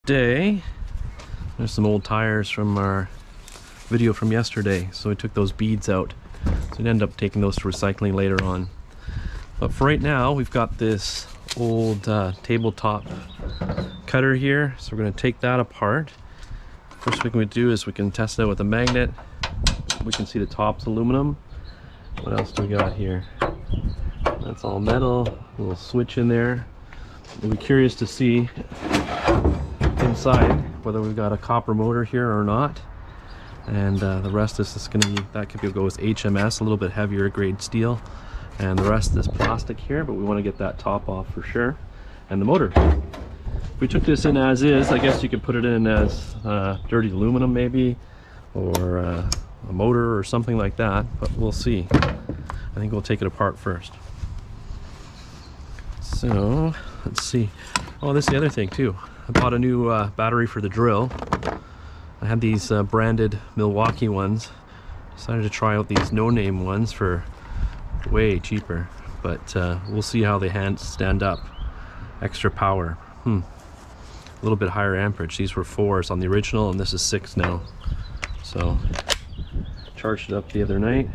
day. There's some old tires from our video from yesterday, so we took those beads out. So we end up taking those to recycling later on. But for right now, we've got this old tabletop cutter here, so we're going to take that apart. First thing we do is we can test it out with a magnet. We can see the top's aluminum. What else do we got here? That's all metal, a little switch in there. We'll be curious to see inside whether we've got a copper motor here or not. And the rest is just going to be, that could go with HMS, a little bit heavier grade steel. And the rest is plastic here, but we want to get that top off for sure. And the motor. If we took this in as is, I guess you could put it in as dirty aluminum maybe, or a motor or something like that, but we'll see. I think we'll take it apart first. So, let's see. Oh, this is the other thing too. I bought a new battery for the drill. I had these branded Milwaukee ones. Decided to try out these no-name ones for way cheaper, but we'll see how they stand up. Extra power. A little bit higher amperage. These were 4s on the original, and this is 6 now. So, charged it up the other night.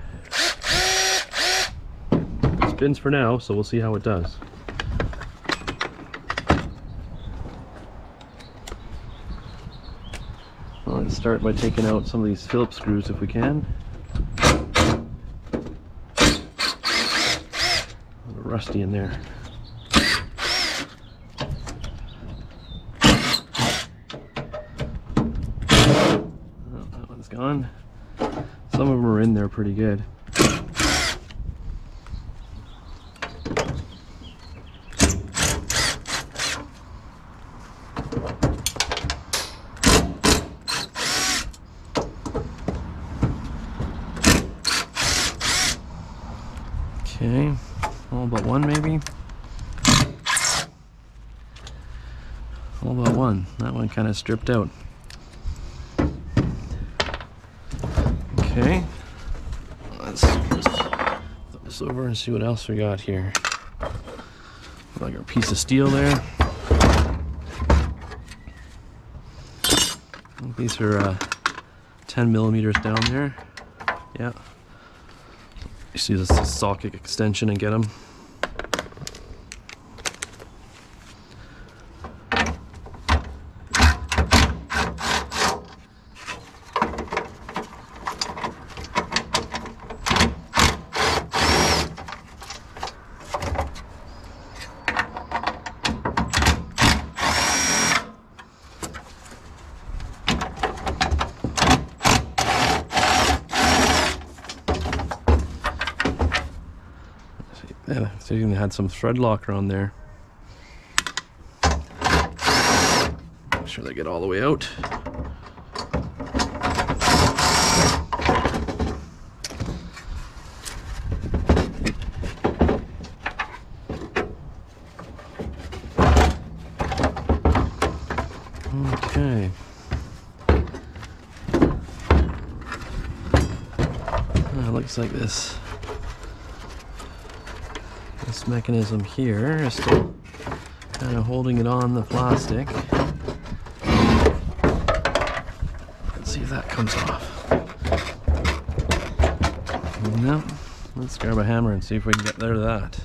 It spins for now, so we'll see how it does. Well, let's start by taking out some of these Phillips screws if we can. A little rusty in there. Oh, that one's gone. Some of them are in there pretty good. Okay, all but one maybe. All but one. That one kind of stripped out. Okay, let's just throw this over and see what else we got here. Like our piece of steel there. These are 10 millimeters down there. Yeah. You see this socket extension and get them. Yeah, so you even had some thread locker on there. Make sure they get all the way out. Okay. It looks like this. This mechanism here is still kind of holding it on the plastic. Let's see if that comes off. No, let's grab a hammer and see if we can get rid of that.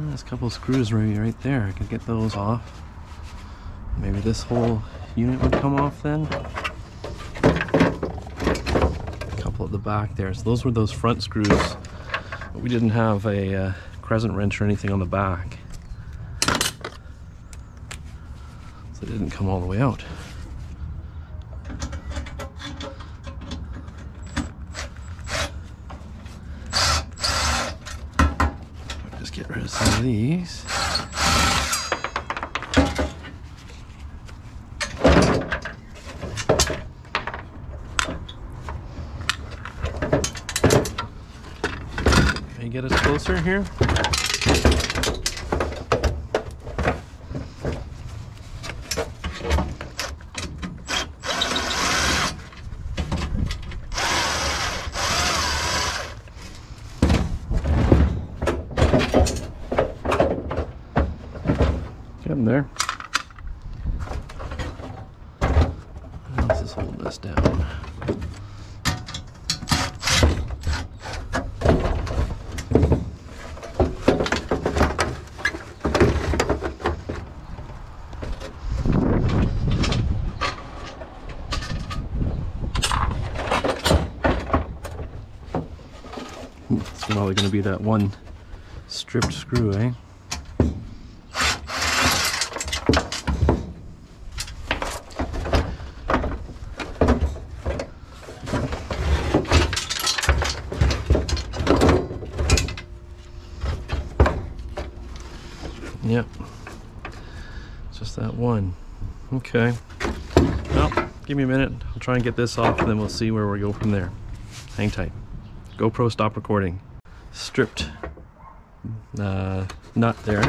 There's a couple of screws maybe right there. I could get those off. Maybe this whole unit would come off then. A couple at the back there. So those were those front screws. But we didn't have a crescent wrench or anything on the back. So it didn't come all the way out. Just get rid of some of these. Can you get us closer here? Getting there. What else is holding us down? It's probably going to be that one stripped screw, eh? Yep, just that one. Okay, well, give me a minute. I'll try and get this off and then we'll see where we go from there. Hang tight. GoPro stop recording. Stripped nut there.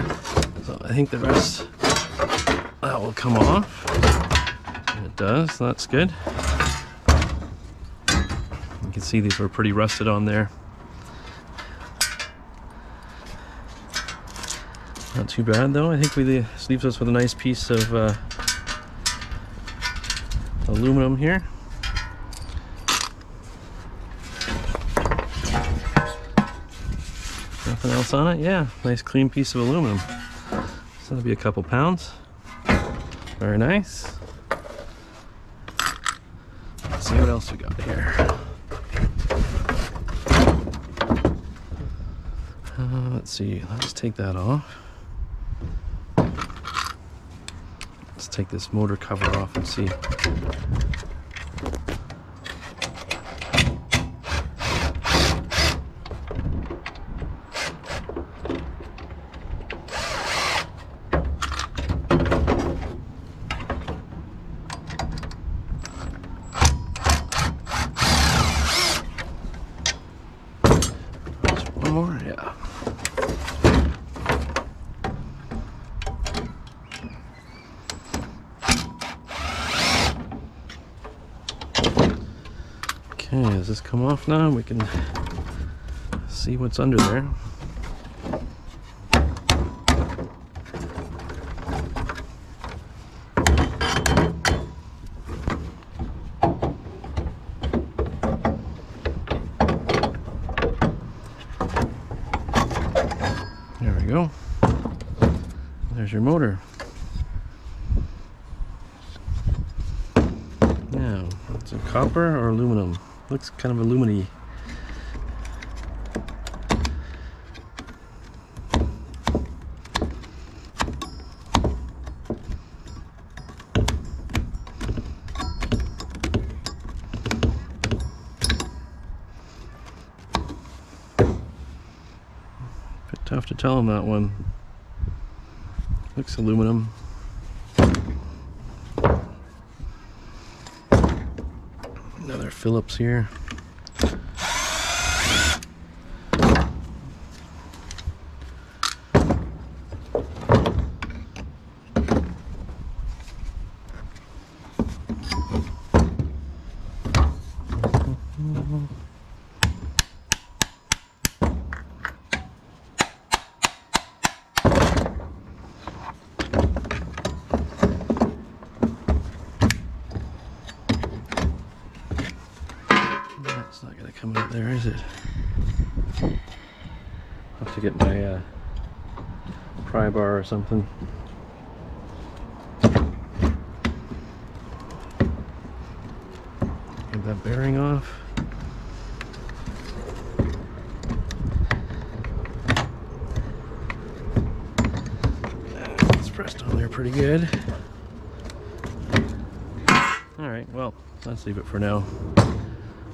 So I think the rest, that will come off. And it does, so that's good. You can see these were pretty rusted on there. Not too bad though. I think this leaves us with a nice piece of aluminum here. Nothing else on it? Yeah, nice clean piece of aluminum. So that'll be a couple pounds. Very nice. Let's see what else we got here. Let's see, let's take that off. Let's take this motor cover off and see. One more, yeah. Okay, does this come off now? We can see what's under there. There we go. There's your motor. Now, is it copper or aluminum? Looks kind of aluminy. Bit tough to tell on that one. Looks aluminum. Another Phillips here. It's not going to come out there, is it? I'll have to get my pry bar or something. Get that bearing off. It's pressed on there pretty good. Alright, well, let's leave it for now.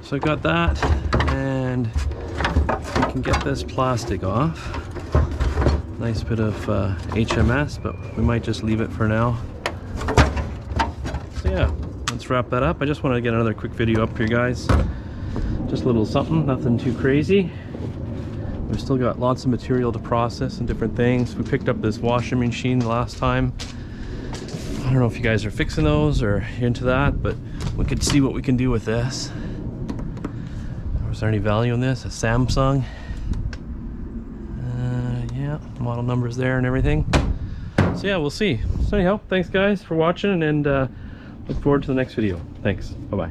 So I got that, and we can get this plastic off. Nice bit of HMS, but we might just leave it for now. So yeah, let's wrap that up. I just wanted to get another quick video up here, guys. Just a little something, nothing too crazy. We've still got lots of material to process and different things. We picked up this washing machine last time. I don't know if you guys are fixing those or into that, but we could see what we can do with this. Was there any value in this? A Samsung. Yeah, model numbers there and everything. So yeah, we'll see. So anyhow, thanks guys for watching, and look forward to the next video. Thanks. Bye-bye.